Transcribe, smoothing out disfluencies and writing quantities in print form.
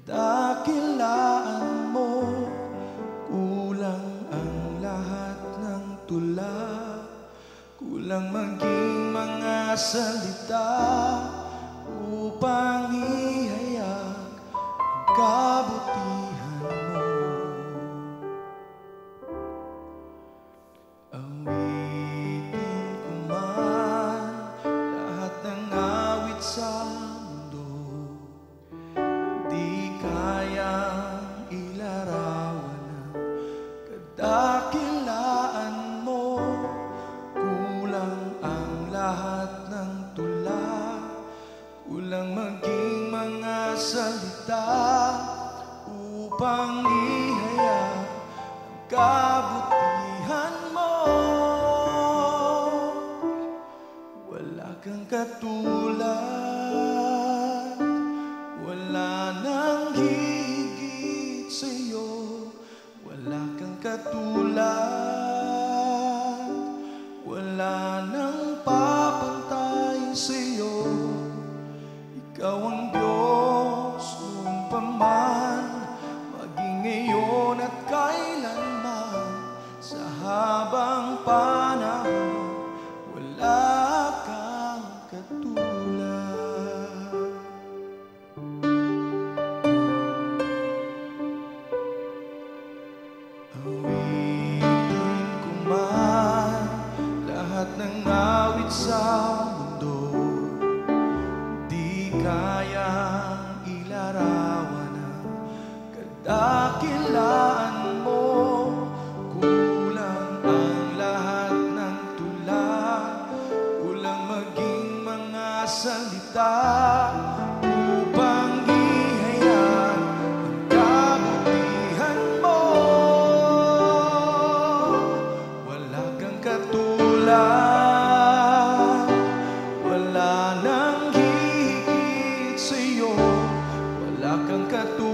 Dakilaan mo, kulang ang lahat ng tula, kulang maging mga salita upang ihayag ang kabutihan mo. Awitin ko man lahat ng awit sa mundo, di kayang ilarawan ang kadakilaan mo. Kulang ang lahat ng tula, kulang maging mga salita upang ihayag ang kabutihan mo. Wala kang katulad, wala nang higit sa'yo. Wala kang katulad, wala nang papantay sa'yo. Ikaw ang Diyos noon pa man, maging ngayon at kailanman. Sa habang panahon, wala kang katulad. Awitin ko man lahat ng awit sa mundo, di kayang ilarawan ang kadakilaan mo. Kulang ang lahat ng tula, kulang maging mga salita upang ihayag ang kabutihan mo. Wala kang katulad, wala nang higit sa'yo. Wala kang katulad,